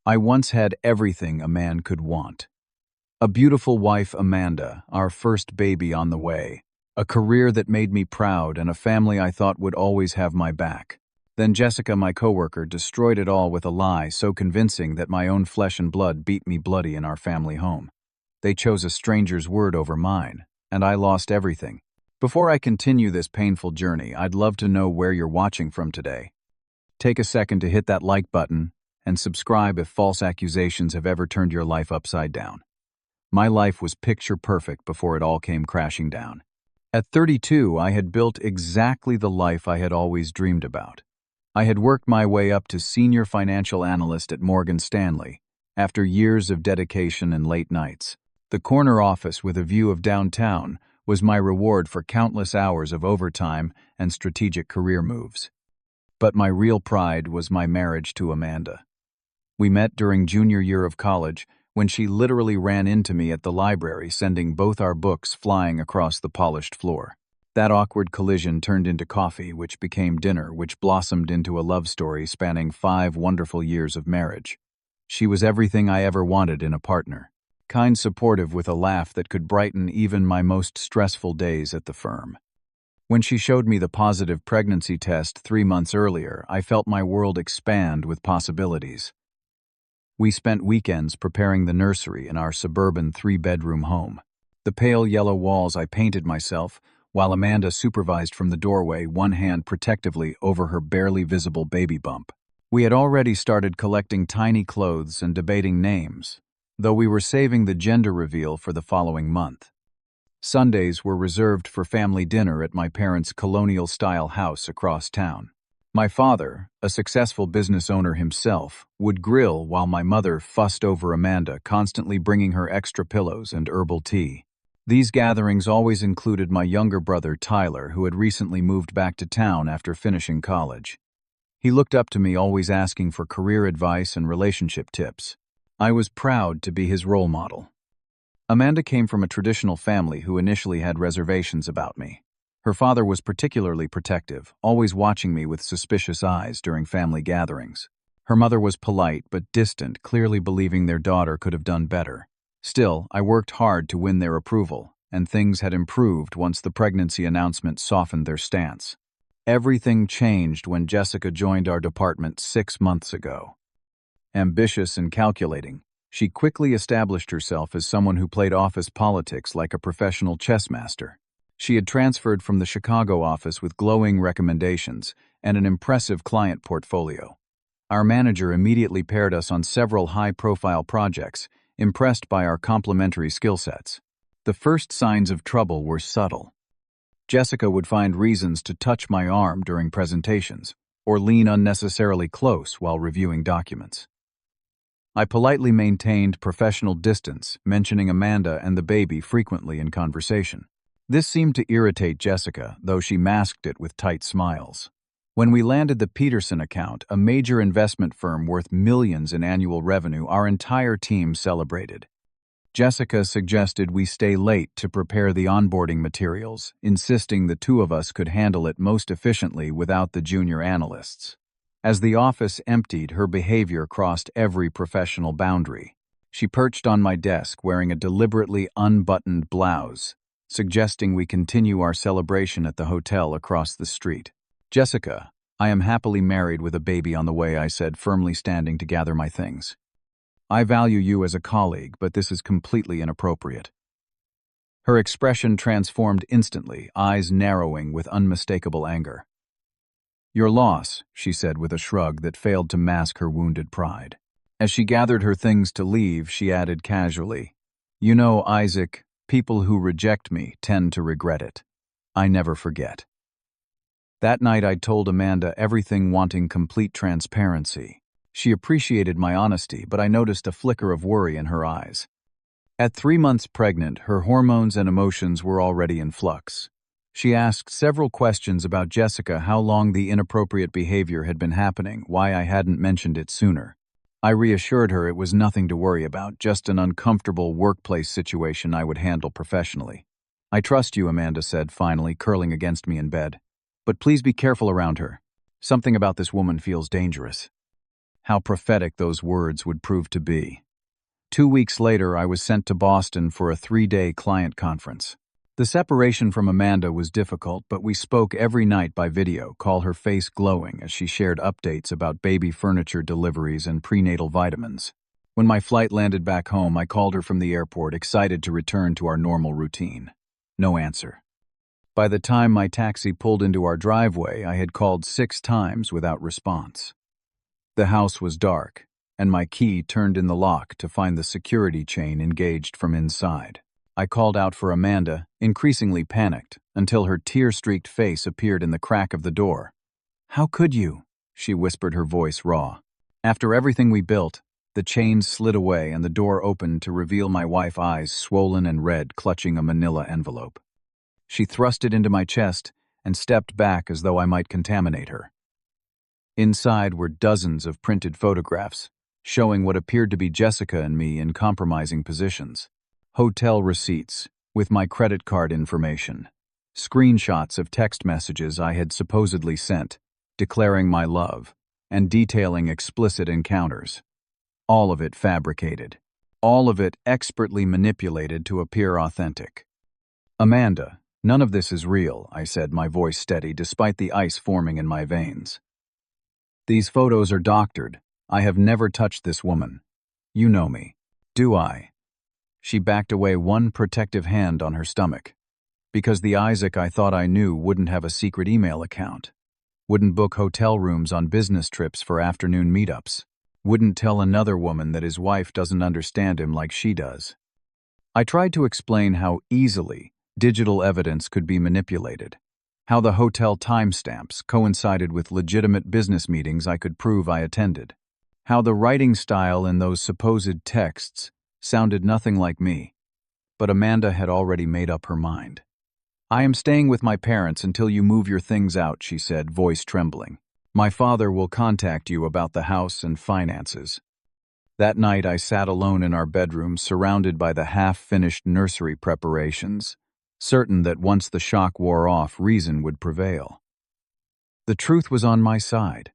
I once had everything a man could want. A beautiful wife, Amanda, our first baby on the way, a career that made me proud, and a family I thought would always have my back. Then Jessica, my coworker, destroyed it all with a lie so convincing that my own flesh and blood beat me bloody in our family home. They chose a stranger's word over mine, and I lost everything. Before I continue this painful journey, I'd love to know where you're watching from today. Take a second to hit that like button and subscribe if false accusations have ever turned your life upside down. My life was picture perfect before it all came crashing down. At 32, I had built exactly the life I had always dreamed about. I had worked my way up to senior financial analyst at Morgan Stanley, after years of dedication and late nights. The corner office with a view of downtown was my reward for countless hours of overtime and strategic career moves. But my real pride was my marriage to Amanda. We met during junior year of college, when she literally ran into me at the library, sending both our books flying across the polished floor. That awkward collision turned into coffee, which became dinner, which blossomed into a love story spanning 5 wonderful years of marriage. She was everything I ever wanted in a partner. Kind, supportive, with a laugh that could brighten even my most stressful days at the firm. When she showed me the positive pregnancy test 3 months earlier, I felt my world expand with possibilities. We spent weekends preparing the nursery in our suburban 3-bedroom home. The pale yellow walls I painted myself, while Amanda supervised from the doorway, one hand protectively over her barely visible baby bump. We had already started collecting tiny clothes and debating names, though we were saving the gender reveal for the following month. Sundays were reserved for family dinner at my parents' colonial-style house across town. My father, a successful business owner himself, would grill while my mother fussed over Amanda, constantly bringing her extra pillows and herbal tea. These gatherings always included my younger brother, Tyler, who had recently moved back to town after finishing college. He looked up to me, always asking for career advice and relationship tips. I was proud to be his role model. Amanda came from a traditional family who initially had reservations about me. Her father was particularly protective, always watching me with suspicious eyes during family gatherings. Her mother was polite but distant, clearly believing their daughter could have done better. Still, I worked hard to win their approval, and things had improved once the pregnancy announcement softened their stance. Everything changed when Jessica joined our department 6 months ago. Ambitious and calculating, she quickly established herself as someone who played office politics like a professional chess master. She had transferred from the Chicago office with glowing recommendations and an impressive client portfolio. Our manager immediately paired us on several high-profile projects, impressed by our complementary skill sets. The first signs of trouble were subtle. Jessica would find reasons to touch my arm during presentations, or lean unnecessarily close while reviewing documents. I politely maintained professional distance, mentioning Amanda and the baby frequently in conversation. This seemed to irritate Jessica, though she masked it with tight smiles. When we landed the Peterson account, a major investment firm worth millions in annual revenue, our entire team celebrated. Jessica suggested we stay late to prepare the onboarding materials, insisting the 2 of us could handle it most efficiently without the junior analysts. As the office emptied, her behavior crossed every professional boundary. She perched on my desk wearing a deliberately unbuttoned blouse, suggesting we continue our celebration at the hotel across the street. "Jessica, I am happily married with a baby on the way," I said, firmly standing to gather my things. "I value you as a colleague, but this is completely inappropriate." Her expression transformed instantly, eyes narrowing with unmistakable anger. "Your loss," she said with a shrug that failed to mask her wounded pride. As she gathered her things to leave, she added casually, "You know, Isaac, people who reject me tend to regret it. I never forget." That night I told Amanda everything, wanting complete transparency. She appreciated my honesty, but I noticed a flicker of worry in her eyes. At 3 months pregnant, her hormones and emotions were already in flux. She asked several questions about Jessica, how long the inappropriate behavior had been happening, why I hadn't mentioned it sooner. I reassured her it was nothing to worry about, just an uncomfortable workplace situation I would handle professionally. "I trust you," Amanda said, finally, curling against me in bed. "But please be careful around her. Something about this woman feels dangerous." How prophetic those words would prove to be. 2 weeks later, I was sent to Boston for a 3-day client conference. The separation from Amanda was difficult, but we spoke every night by video, her face glowing as she shared updates about baby furniture deliveries and prenatal vitamins. When my flight landed back home, I called her from the airport, excited to return to our normal routine. No answer. By the time my taxi pulled into our driveway, I had called 6 times without response. The house was dark, and my key turned in the lock to find the security chain engaged from inside. I called out for Amanda, increasingly panicked, until her tear-streaked face appeared in the crack of the door. "How could you?" she whispered, her voice raw. After everything we built, the chains slid away and the door opened to reveal my wife's eyes, swollen and red, clutching a manila envelope. She thrust it into my chest and stepped back as though I might contaminate her. Inside were dozens of printed photographs, showing what appeared to be Jessica and me in compromising positions. Hotel receipts, with my credit card information. Screenshots of text messages I had supposedly sent, declaring my love, and detailing explicit encounters. All of it fabricated. All of it expertly manipulated to appear authentic. "Amanda, none of this is real," I said, my voice steady despite the ice forming in my veins. "These photos are doctored. I have never touched this woman. You know me. Do I?" She backed away, one protective hand on her stomach. Because the Isaac I thought I knew wouldn't have a secret email account. Wouldn't book hotel rooms on business trips for afternoon meetups. Wouldn't tell another woman that his wife doesn't understand him like she does. I tried to explain how easily digital evidence could be manipulated. How the hotel timestamps coincided with legitimate business meetings I could prove I attended. How the writing style in those supposed texts sounded nothing like me. But Amanda had already made up her mind. "I am staying with my parents until you move your things out," she said, voice trembling. "My father will contact you about the house and finances." That night I sat alone in our bedroom, surrounded by the half-finished nursery preparations, certain that once the shock wore off, reason would prevail. The truth was on my side.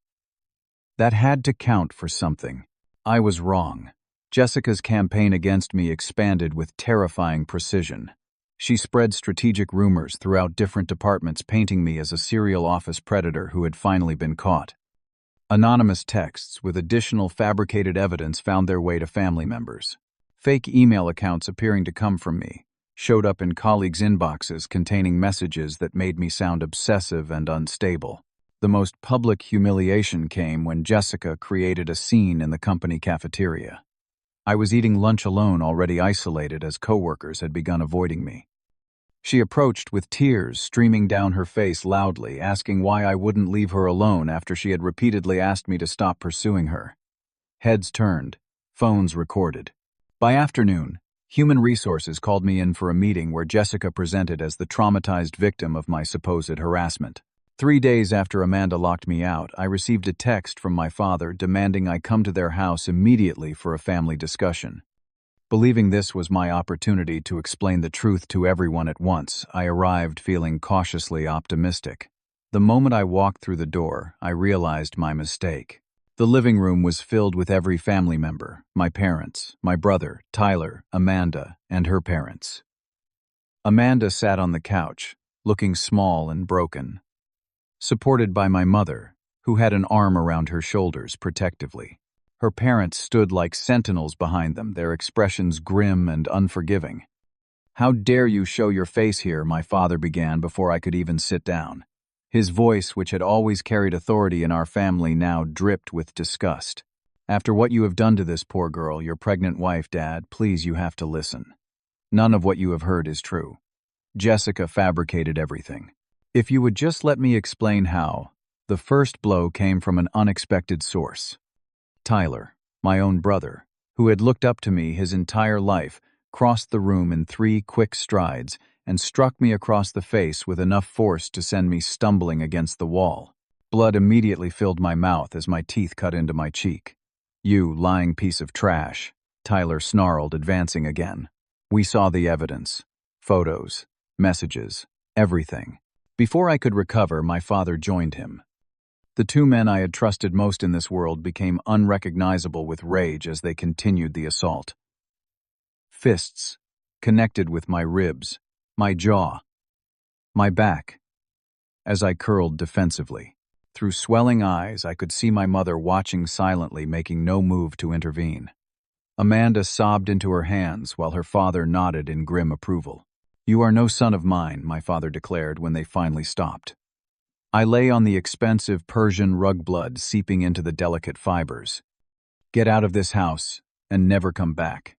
That had to count for something. I was wrong. Jessica's campaign against me expanded with terrifying precision. She spread strategic rumors throughout different departments, painting me as a serial office predator who had finally been caught. Anonymous texts with additional fabricated evidence found their way to family members. Fake email accounts appearing to come from me showed up in colleagues' inboxes containing messages that made me sound obsessive and unstable. The most public humiliation came when Jessica created a scene in the company cafeteria. I was eating lunch alone, already isolated as coworkers had begun avoiding me. She approached with tears streaming down her face, loudly asking why I wouldn't leave her alone after she had repeatedly asked me to stop pursuing her. Heads turned, phones recorded. By afternoon, Human Resources called me in for a meeting where Jessica presented as the traumatized victim of my supposed harassment. 3 days after Amanda locked me out, I received a text from my father demanding I come to their house immediately for a family discussion. Believing this was my opportunity to explain the truth to everyone at once, I arrived feeling cautiously optimistic. The moment I walked through the door, I realized my mistake. The living room was filled with every family member: my parents, my brother, Tyler, Amanda, and her parents. Amanda sat on the couch, looking small and broken, supported by my mother, who had an arm around her shoulders protectively. Her parents stood like sentinels behind them, their expressions grim and unforgiving. "How dare you show your face here?" my father began before I could even sit down. His voice, which had always carried authority in our family, now dripped with disgust. "After what you have done to this poor girl, your pregnant wife, Dad, please, you have to listen. None of what you have heard is true. Jessica fabricated everything. If you would just let me explain how." The first blow came from an unexpected source. Tyler, my own brother, who had looked up to me his entire life, crossed the room in 3 quick strides and struck me across the face with enough force to send me stumbling against the wall. Blood immediately filled my mouth as my teeth cut into my cheek. "You lying piece of trash," Tyler snarled, advancing again. We saw the evidence. Photos, messages, everything. Before I could recover, my father joined him. The two men I had trusted most in this world became unrecognizable with rage as they continued the assault. Fists connected with my ribs, my jaw, my back, as I curled defensively. Through swelling eyes, I could see my mother watching silently, making no move to intervene. Amanda sobbed into her hands while her father nodded in grim approval. "You are no son of mine," my father declared when they finally stopped. I lay on the expensive Persian rug, blood seeping into the delicate fibers. "Get out of this house and never come back."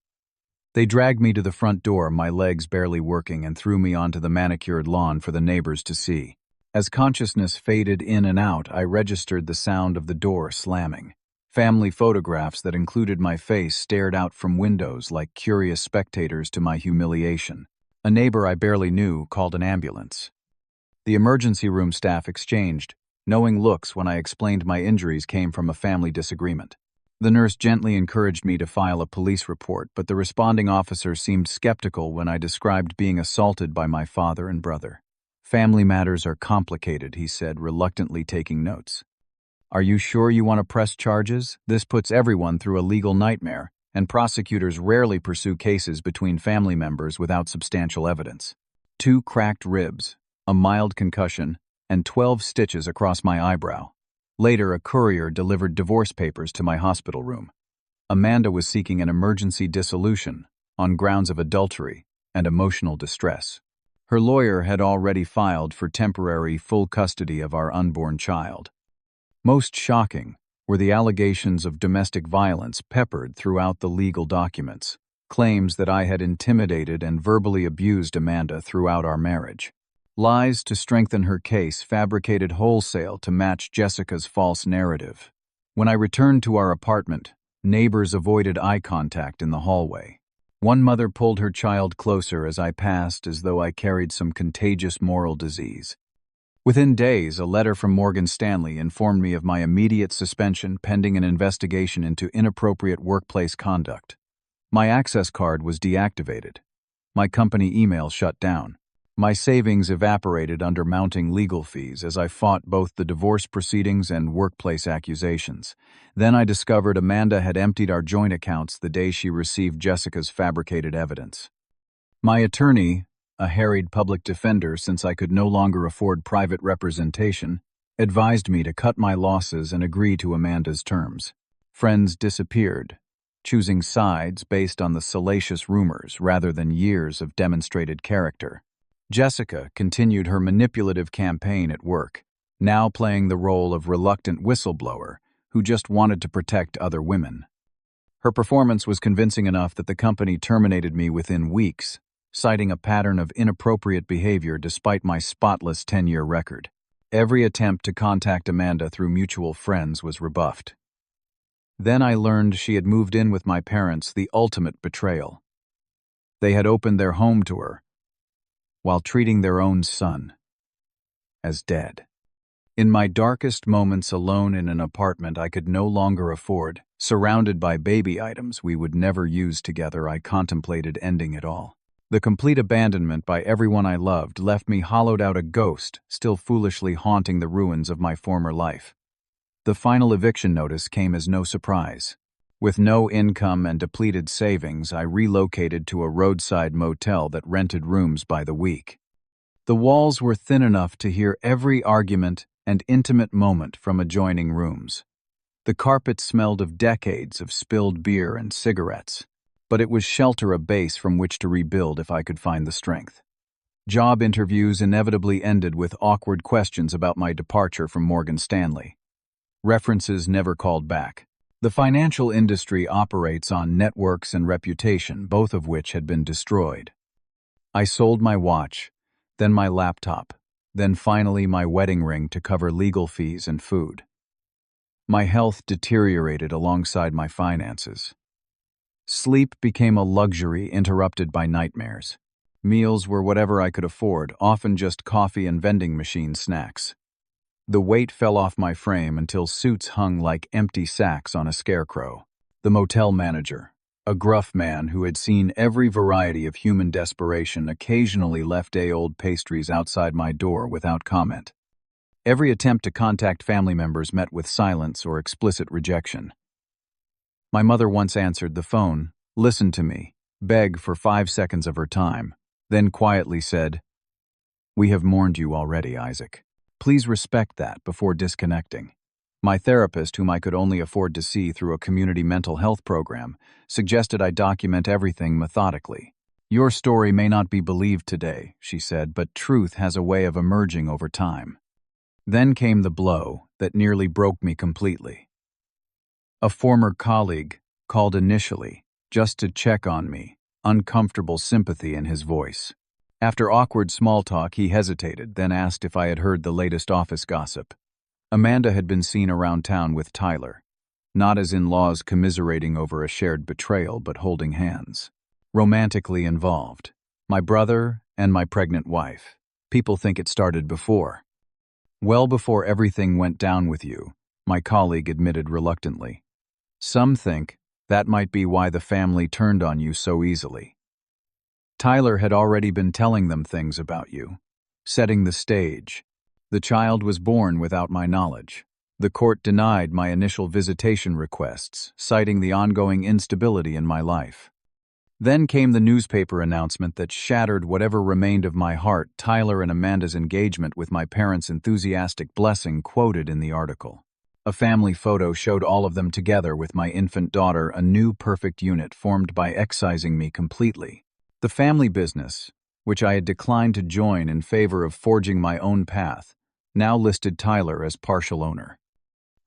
They dragged me to the front door, my legs barely working, and threw me onto the manicured lawn for the neighbors to see. As consciousness faded in and out, I registered the sound of the door slamming. Family photographs that included my face stared out from windows like curious spectators to my humiliation. A neighbor I barely knew called an ambulance. The emergency room staff exchanged knowing looks when I explained my injuries came from a family disagreement. The nurse gently encouraged me to file a police report, but the responding officer seemed skeptical when I described being assaulted by my father and brother. "Family matters are complicated," he said, reluctantly taking notes. "Are you sure you want to press charges? This puts everyone through a legal nightmare, and prosecutors rarely pursue cases between family members without substantial evidence." 2 cracked ribs, a mild concussion, and 12 stitches across my eyebrow. Later, a courier delivered divorce papers to my hospital room. Amanda was seeking an emergency dissolution on grounds of adultery and emotional distress. Her lawyer had already filed for temporary full custody of our unborn child. Most shocking were the allegations of domestic violence peppered throughout the legal documents, claims that I had intimidated and verbally abused Amanda throughout our marriage. Lies to strengthen her case, fabricated wholesale to match Jessica's false narrative. When I returned to our apartment, neighbors avoided eye contact in the hallway. One mother pulled her child closer as I passed, as though I carried some contagious moral disease. Within days, a letter from Morgan Stanley informed me of my immediate suspension pending an investigation into inappropriate workplace conduct. My access card was deactivated. My company email shut down. My savings evaporated under mounting legal fees as I fought both the divorce proceedings and workplace accusations. Then I discovered Amanda had emptied our joint accounts the day she received Jessica's fabricated evidence. My attorney, a harried public defender since I could no longer afford private representation, advised me to cut my losses and agree to Amanda's terms. Friends disappeared, choosing sides based on the salacious rumors rather than years of demonstrated character. Jessica continued her manipulative campaign at work, now playing the role of reluctant whistleblower who just wanted to protect other women. Her performance was convincing enough that the company terminated me within weeks, citing a pattern of inappropriate behavior despite my spotless 10-year record. Every attempt to contact Amanda through mutual friends was rebuffed. Then I learned she had moved in with my parents, the ultimate betrayal. They had opened their home to her, while treating their own son as dead. In my darkest moments alone in an apartment I could no longer afford, surrounded by baby items we would never use together, I contemplated ending it all. The complete abandonment by everyone I loved left me hollowed out, a ghost still foolishly haunting the ruins of my former life. The final eviction notice came as no surprise. With no income and depleted savings, I relocated to a roadside motel that rented rooms by the week. The walls were thin enough to hear every argument and intimate moment from adjoining rooms. The carpet smelled of decades of spilled beer and cigarettes, but it was shelter, a base from which to rebuild if I could find the strength. Job interviews inevitably ended with awkward questions about my departure from Morgan Stanley. References never called back. The financial industry operates on networks and reputation, both of which had been destroyed. I sold my watch, then my laptop, then finally my wedding ring to cover legal fees and food. My health deteriorated alongside my finances. Sleep became a luxury interrupted by nightmares. Meals were whatever I could afford, often just coffee and vending machine snacks. The weight fell off my frame until suits hung like empty sacks on a scarecrow. The motel manager, a gruff man who had seen every variety of human desperation, occasionally left day-old pastries outside my door without comment. Every attempt to contact family members met with silence or explicit rejection. My mother once answered the phone, listened to me, begged for 5 seconds of her time, then quietly said, "We have mourned you already, Isaac. Please respect that before disconnecting." My therapist, whom I could only afford to see through a community mental health program, suggested I document everything methodically. "Your story may not be believed today," she said, "but truth has a way of emerging over time." Then came the blow that nearly broke me completely. A former colleague called initially, just to check on me, uncomfortable sympathy in his voice. After awkward small talk, he hesitated, then asked if I had heard the latest office gossip. Amanda had been seen around town with Tyler, not as in-laws commiserating over a shared betrayal, but holding hands. Romantically involved. My brother and my pregnant wife. People think it started before. "Well before everything went down with you," my colleague admitted reluctantly. "Some think that might be why the family turned on you so easily. Tyler had already been telling them things about you, setting the stage. The child was born without my knowledge. The court denied my initial visitation requests, citing the ongoing instability in my life. Then came the newspaper announcement that shattered whatever remained of my heart, Tyler and Amanda's engagement with my parents' enthusiastic blessing quoted in the article. A family photo showed all of them together with my infant daughter, a new perfect unit formed by excising me completely. The family business, which I had declined to join in favor of forging my own path, now listed Tyler as partial owner.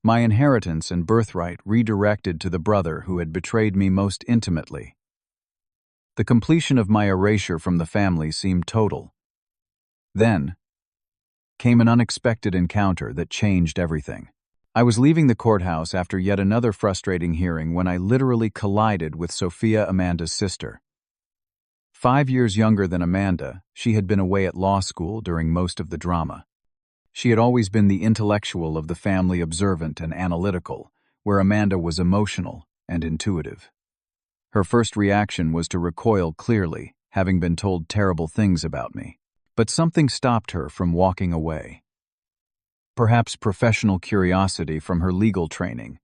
My inheritance and birthright redirected to the brother who had betrayed me most intimately. The completion of my erasure from the family seemed total. Then came an unexpected encounter that changed everything. I was leaving the courthouse after yet another frustrating hearing when I literally collided with Sophia, Amanda's sister. 5 years younger than Amanda, she had been away at law school during most of the drama. She had always been the intellectual of the family, observant and analytical, where Amanda was emotional and intuitive. Her first reaction was to recoil clearly, having been told terrible things about me. But something stopped her from walking away. Perhaps professional curiosity from her legal training,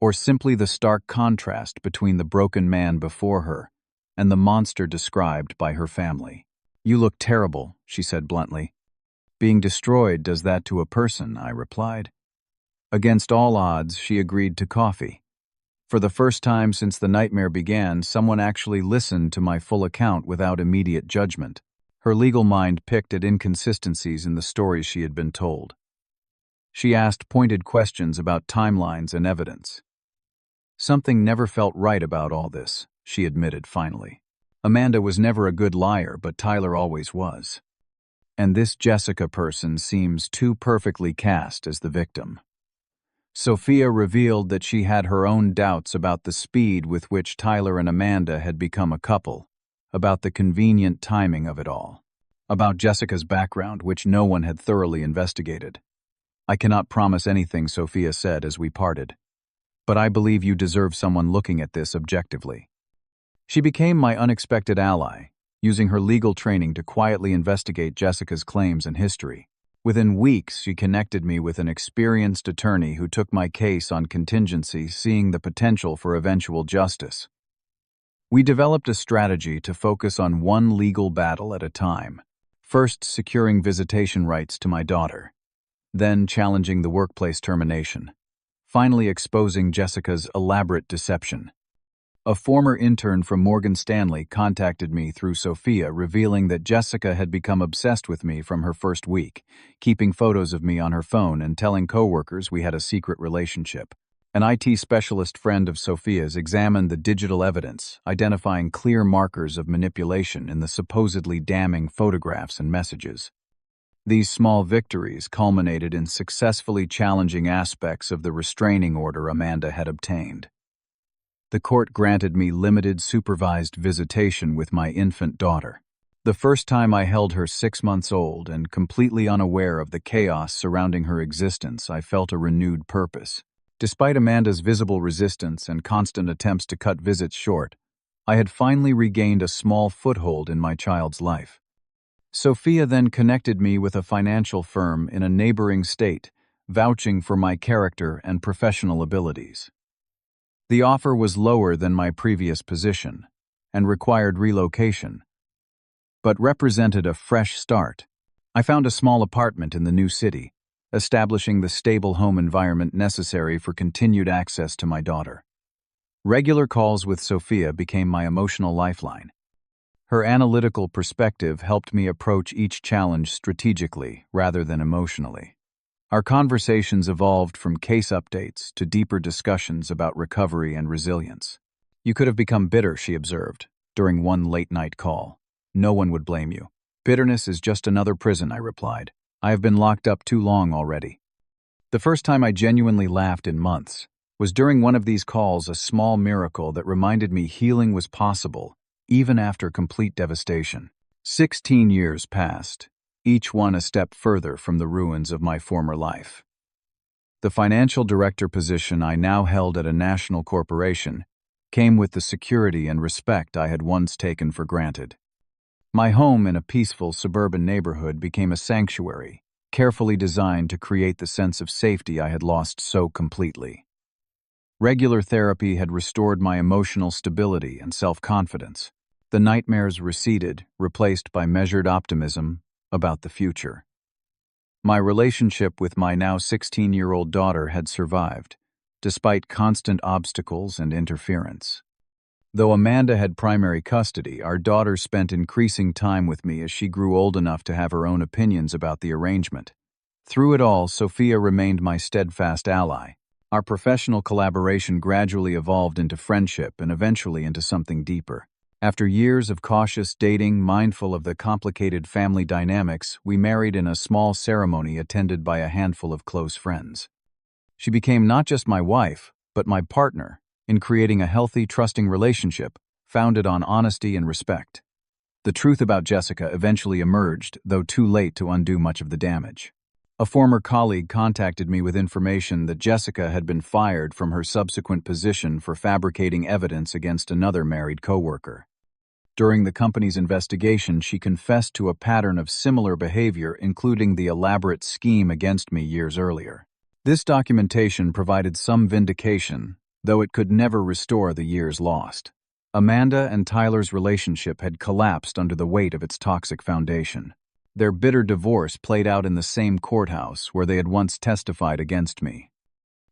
or simply the stark contrast between the broken man before her and the monster described by her family. "You look terrible," she said bluntly. "Being destroyed does that to a person," I replied. Against all odds, she agreed to coffee. For the first time since the nightmare began, someone actually listened to my full account without immediate judgment. Her legal mind picked at inconsistencies in the stories she had been told. She asked pointed questions about timelines and evidence. "Something never felt right about all this," she admitted finally. "Amanda was never a good liar, but Tyler always was. And this Jessica person seems too perfectly cast as the victim." Sophia revealed that she had her own doubts about the speed with which Tyler and Amanda had become a couple, about the convenient timing of it all, about Jessica's background, which no one had thoroughly investigated. "I cannot promise anything," Sophia said as we parted, "but I believe you deserve someone looking at this objectively." She became my unexpected ally, using her legal training to quietly investigate Jessica's claims and history. Within weeks, she connected me with an experienced attorney who took my case on contingency, seeing the potential for eventual justice. We developed a strategy to focus on one legal battle at a time, first securing visitation rights to my daughter, then challenging the workplace termination, finally exposing Jessica's elaborate deception. A former intern from Morgan Stanley contacted me through Sophia, revealing that Jessica had become obsessed with me from her first week, keeping photos of me on her phone and telling coworkers we had a secret relationship. An IT specialist friend of Sophia's examined the digital evidence, identifying clear markers of manipulation in the supposedly damning photographs and messages. These small victories culminated in successfully challenging aspects of the restraining order Amanda had obtained. The court granted me limited supervised visitation with my infant daughter. The first time I held her 6 months old and completely unaware of the chaos surrounding her existence, I felt a renewed purpose. Despite Amanda's visible resistance and constant attempts to cut visits short, I had finally regained a small foothold in my child's life. Sophia then connected me with a financial firm in a neighboring state, vouching for my character and professional abilities. The offer was lower than my previous position and required relocation, but represented a fresh start. I found a small apartment in the new city, establishing the stable home environment necessary for continued access to my daughter. Regular calls with Sophia became my emotional lifeline. Her analytical perspective helped me approach each challenge strategically rather than emotionally. Our conversations evolved from case updates to deeper discussions about recovery and resilience. "You could have become bitter," she observed, during one late-night call. "No one would blame you." "Bitterness is just another prison," I replied. "I have been locked up too long already." The first time I genuinely laughed in months was during one of these calls, a small miracle that reminded me healing was possible, even after complete devastation. 16 years passed, each one a step further from the ruins of my former life. The financial director position I now held at a national corporation came with the security and respect I had once taken for granted. My home in a peaceful suburban neighborhood became a sanctuary, carefully designed to create the sense of safety I had lost so completely. Regular therapy had restored my emotional stability and self-confidence. The nightmares receded, replaced by measured optimism about the future. My relationship with my now 16-year-old daughter had survived, despite constant obstacles and interference. Though Amanda had primary custody, our daughter spent increasing time with me as she grew old enough to have her own opinions about the arrangement. Through it all, Sophia remained my steadfast ally. Our professional collaboration gradually evolved into friendship and eventually into something deeper. After years of cautious dating, mindful of the complicated family dynamics, we married in a small ceremony attended by a handful of close friends. She became not just my wife, but my partner in creating a healthy, trusting relationship founded on honesty and respect. The truth about Jessica eventually emerged, though too late to undo much of the damage. A former colleague contacted me with information that Jessica had been fired from her subsequent position for fabricating evidence against another married coworker. During the company's investigation, she confessed to a pattern of similar behavior, including the elaborate scheme against me years earlier. This documentation provided some vindication, though it could never restore the years lost. Amanda and Tyler's relationship had collapsed under the weight of its toxic foundation. Their bitter divorce played out in the same courthouse where they had once testified against me.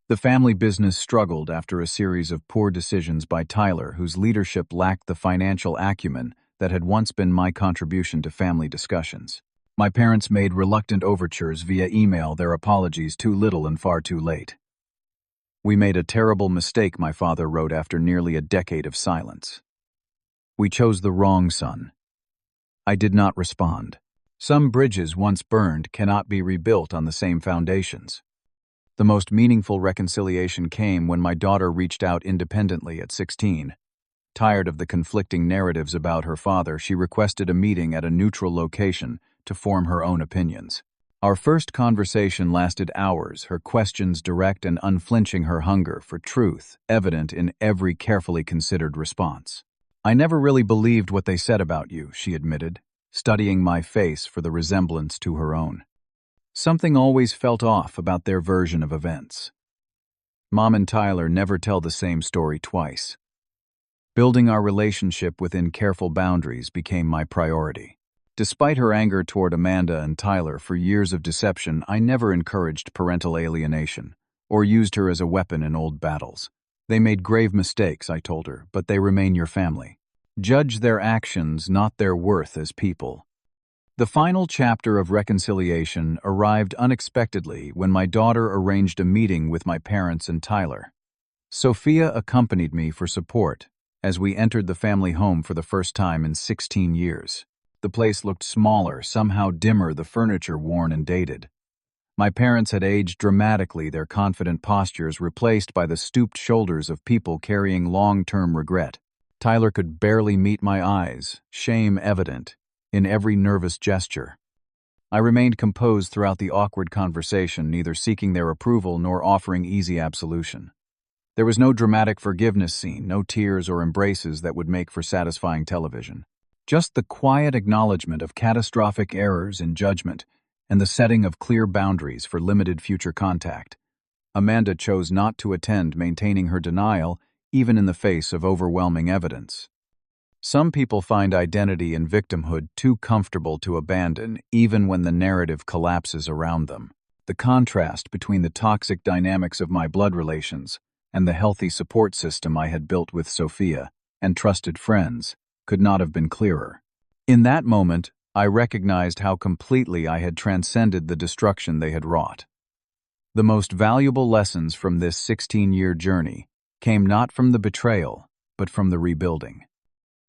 The family business struggled after a series of poor decisions by Tyler, whose leadership lacked the financial acumen that had once been my contribution to family discussions. My parents made reluctant overtures via email, their apologies too little and far too late. "We made a terrible mistake," my father wrote after nearly a decade of silence. "We chose the wrong son." I did not respond. Some bridges once burned cannot be rebuilt on the same foundations. The most meaningful reconciliation came when my daughter reached out independently at 16. Tired of the conflicting narratives about her father, she requested a meeting at a neutral location to form her own opinions. Our first conversation lasted hours, her questions direct and unflinching, her hunger for truth evident in every carefully considered response. "I never really believed what they said about you," she admitted, studying my face for the resemblance to her own. "Something always felt off about their version of events." Mom and Tyler never tell the same story twice. Building our relationship within careful boundaries became my priority. Despite her anger toward Amanda and Tyler for years of deception, I never encouraged parental alienation or used her as a weapon in old battles. "They made grave mistakes," I told her, "but they remain your family. Judge their actions, not their worth as people." The final chapter of reconciliation arrived unexpectedly when my daughter arranged a meeting with my parents and Tyler. Sophia accompanied me for support as we entered the family home for the first time in 16 years. The place looked smaller, somehow dimmer, the furniture worn and dated. My parents had aged dramatically, their confident postures replaced by the stooped shoulders of people carrying long-term regret. Tyler could barely meet my eyes, shame evident in every nervous gesture. I remained composed throughout the awkward conversation, neither seeking their approval nor offering easy absolution. There was no dramatic forgiveness scene, no tears or embraces that would make for satisfying television. Just the quiet acknowledgement of catastrophic errors in judgment and the setting of clear boundaries for limited future contact. Amanda chose not to attend, maintaining her denial even in the face of overwhelming evidence. Some people find identity in victimhood too comfortable to abandon, even when the narrative collapses around them. The contrast between the toxic dynamics of my blood relations and the healthy support system I had built with Sophia and trusted friends could not have been clearer. In that moment, I recognized how completely I had transcended the destruction they had wrought. The most valuable lessons from this 16-year journey came not from the betrayal, but from the rebuilding.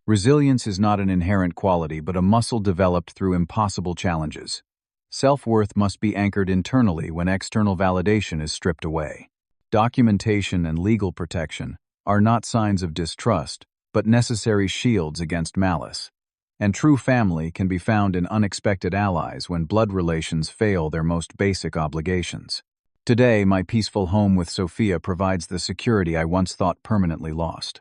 Resilience is not an inherent quality, but a muscle developed through impossible challenges. Self-worth must be anchored internally when external validation is stripped away. Documentation and legal protection are not signs of distrust, but necessary shields against malice. And true family can be found in unexpected allies when blood relations fail their most basic obligations. Today, my peaceful home with Sophia provides the security I once thought permanently lost.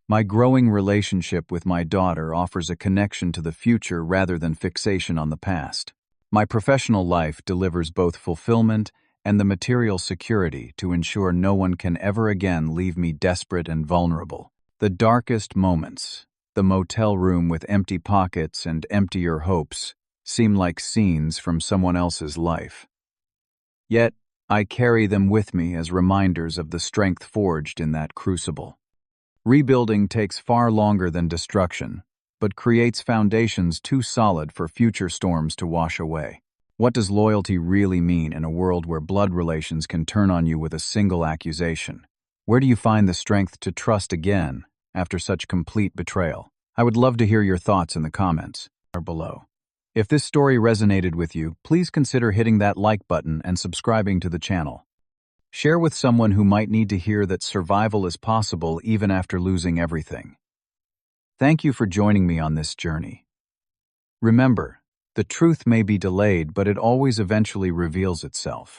My growing relationship with my daughter offers a connection to the future rather than fixation on the past. My professional life delivers both fulfillment and the material security to ensure no one can ever again leave me desperate and vulnerable. The darkest moments, the motel room with empty pockets and emptier hopes, seem like scenes from someone else's life. Yet, I carry them with me as reminders of the strength forged in that crucible. Rebuilding takes far longer than destruction, but creates foundations too solid for future storms to wash away. What does loyalty really mean in a world where blood relations can turn on you with a single accusation? Where do you find the strength to trust again after such complete betrayal? I would love to hear your thoughts in the comments or below. If this story resonated with you, please consider hitting that like button and subscribing to the channel. Share with someone who might need to hear that survival is possible even after losing everything. Thank you for joining me on this journey. Remember, the truth may be delayed, but it always eventually reveals itself.